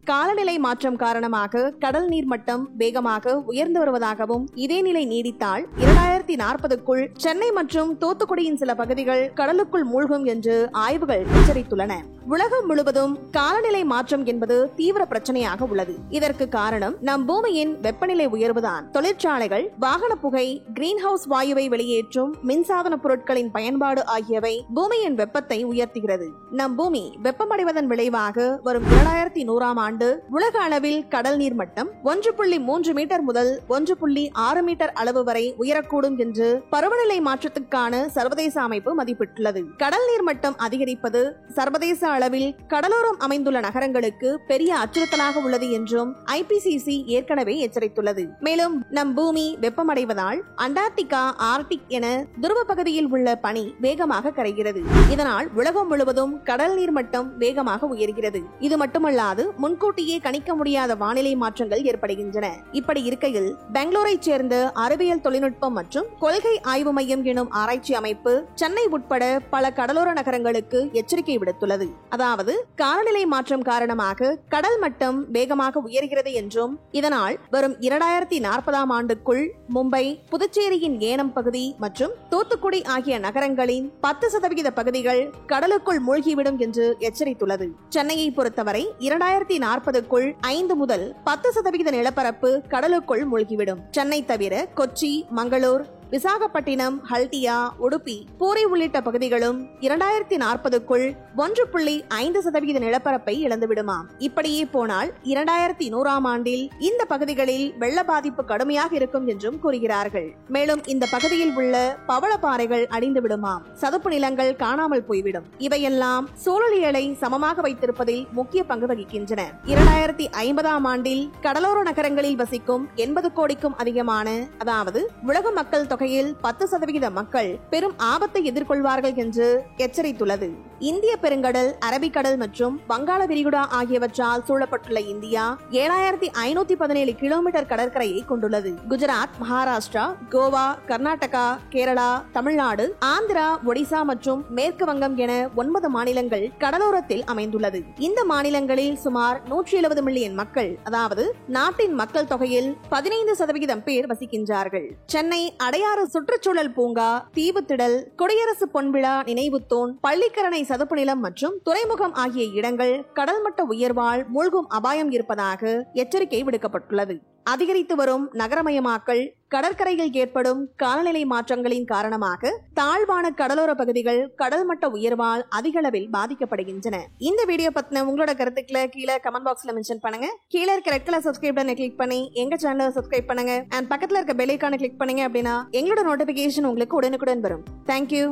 காலநிலை மாற்றம் காரணமாக கடல் நீர் மட்டம் வேகமாக உயர்ந்து வருவதாகவும் இதே நிலை நீடித்தால் 2040க்குள் சென்னை மற்றும் தூத்துக்குடியின் சில பகுதிகள் கடலுக்குள் மூழ்கும் என்று ஆய்வுகள் எச்சரித்துள்ளன. உலகம் முழுவதும் காலநிலை மாற்றம் என்பது தீவிர பிரச்சனையாக உள்ளது. இதற்கு காரணம் நம் பூமியின் வெப்பநிலை உயர்வுதான். தொழிற்சாலைகள், வாகன புகை, கிரீன் ஹவுஸ் வாயுவை வெளியேற்றும் மின்சாதன பொருட்களின் பயன்பாடு ஆகியவை பூமியின் வெப்பத்தை உயர்த்துகிறது. நம் பூமி வெப்பமடைவதன் விளைவாக வரும் 2100ஆம் ஆண்டு உலக அளவில் கடல் நீர் மட்டம் 1.3 மீட்டர் முதல் 1.6 மீட்டர் அளவு வரை உயரக்கூடும் என்று பருவநிலை மாற்றத்துக்கான சர்வதேச அமைப்பு மதிப்பிட்டுள்ளது. கடல் நீர் மட்டம் அதிகரிப்பது சர்வதேச அளவில் கடலோரம் அமைந்துள்ள நகரங்களுக்கு பெரிய அச்சுறுத்தலாக உள்ளது என்றும் IPCC ஏற்கனவே எச்சரித்துள்ளது. மேலும் நம் பூமி வெப்பமடைவதால் அண்டார்டிகா, ஆர்டிக் என துருவ பகுதியில் உள்ள பனி வேகமாக கரைகிறது. இதனால் உலகம் முழுவதும் கடல் நீர் மட்டம் வேகமாக உயர்கிறது. இது மட்டுமல்லாது முன்கூட்டியே கணிக்க முடியாத வானிலை மாற்றங்கள் ஏற்படுகின்றன. இப்படி இருக்கையில் பெங்களூரை சேர்ந்த அறிவியல் தொழில்நுட்பம் மற்றும் கொள்கை ஆய்வு மையம் எனும் ஆராய்ச்சி அமைப்பு சென்னை உட்பட பல கடலோர நகரங்களுக்கு எச்சரிக்கை விடுத்துள்ளது. அதாவது காலநிலை மாற்றம் காரணமாக கடல் மட்டம் வேகமாக உயர்கிறது என்றும் இதனால் வரும் 2040ஆம் ஆண்டுக்குள் மும்பை, புதுச்சேரியின் ஏனம் பகுதி மற்றும் தூத்துக்குடி ஆகிய நகரங்களின் 10% பகுதிகள் கடலுக்குள் மூழ்கிவிடும் என்று எச்சரித்துள்ளது. சென்னையை பொறுத்தவரை 2040க்குள் 5 முதல் 10% நிலப்பரப்பு கடலுக்குள் மூழ்கிவிடும். சென்னை தவிர கொச்சி, மங்களூர், விசாகப்பட்டினம், ஹல்டியா, உடுப்பி, பூரி உள்ளிட்ட பகுதிகளும் 2040க்குள் 1.5% நிலப்பரப்பை இழந்துவிடுமாம். இப்படியே போனால் 2100ஆம் ஆண்டில் இந்த பகுதிகளில் வெள்ள பாதிப்பு கடுமையாக இருக்கும் என்றும் கூறுகிறார்கள். மேலும் இந்த பகுதியில் உள்ள பவளப்பாறைகள் அடிந்து விடுமாம். சதுப்பு நிலங்கள் காணாமல் போய்விடும். இவையெல்லாம் சூழலியலை சமமாக வைத்திருப்பதில் முக்கிய பங்கு வகிக்கின்றன. 2050ஆம் ஆண்டில் கடலோர நகரங்களில் வசிக்கும் 80 கோடிக்கும் அதிகமான, அதாவது உலக மக்கள் தொகையில் 10% மக்கள் பெரும் ஆபத்தை எதிர்கொள்வார்கள் என்று எச்சரித்துள்ளது. இந்திய பெருங்கடல், அரபிக்கடல் மற்றும் வங்காள விரிகுடா ஆகியவற்றால் சூழப்பட்டுள்ள இந்தியா 7517 கிலோமீட்டர் கடற்கரையை கொண்டுள்ளது. குஜராத், மகாராஷ்டிரா, கோவா, கர்நாடகா, கேரளா, தமிழ்நாடு, ஆந்திரா, ஒடிசா மற்றும் மேற்கு வங்கம் என 9 மாநிலங்கள் கடலோரத்தில் அமைந்துள்ளது. இந்த மாநிலங்களில் சுமார் 170 மில்லியன் மக்கள், அதாவது நாட்டின் மக்கள் தொகையில் 15% பேர் வசிக்கின்றார்கள். சென்னை அடையாறு சுற்றுச்சூழல் பூங்கா, தீவுத்திடல், குடியரசு பொன்விழா நினைவு தூண், பள்ளிக்கரணை சதுப்பு நிலம் மற்றும் துறைமுகம் ஆகிய இடங்கள் கடல் மட்ட உயர்வால் மூழ்கும் அபாயம் இருப்பதாக எச்சரிக்கை விடுக்கப்பட்டுள்ளது. அதிகரித்து வரும் நகரமயமாக்கல், கடற்கரையில் ஏற்படும் காலநிலை மாற்றங்களின் காரணமாக தாழ்வான கடலோர பகுதிகள் கடல் மட்ட உயர்வால் அதிக அளவில் பாதிக்கப்படுகின்றன. இந்த வீடியோ பத்தின உங்களோட கருத்துக்களை கீழே கமெண்ட் பாக்ஸ்ல மென்ஷன் பண்ணுங்க. கீழே இருக்க ரெட் கலர் சப்ஸ்கிரைப் பட்டனை கிளிக் பண்ணி எங்க சேனலை சப்ஸ்கிரைப் பண்ணுங்க. அண்ட் பக்கத்துல இருக்க பெல் ஐகானை கிளிக் பண்ணீங்க அப்படின்னா எங்களோட நோட்டிபிகேஷன் உங்களுக்கு உடனுக்குடன் வரும். தேங்க்யூ.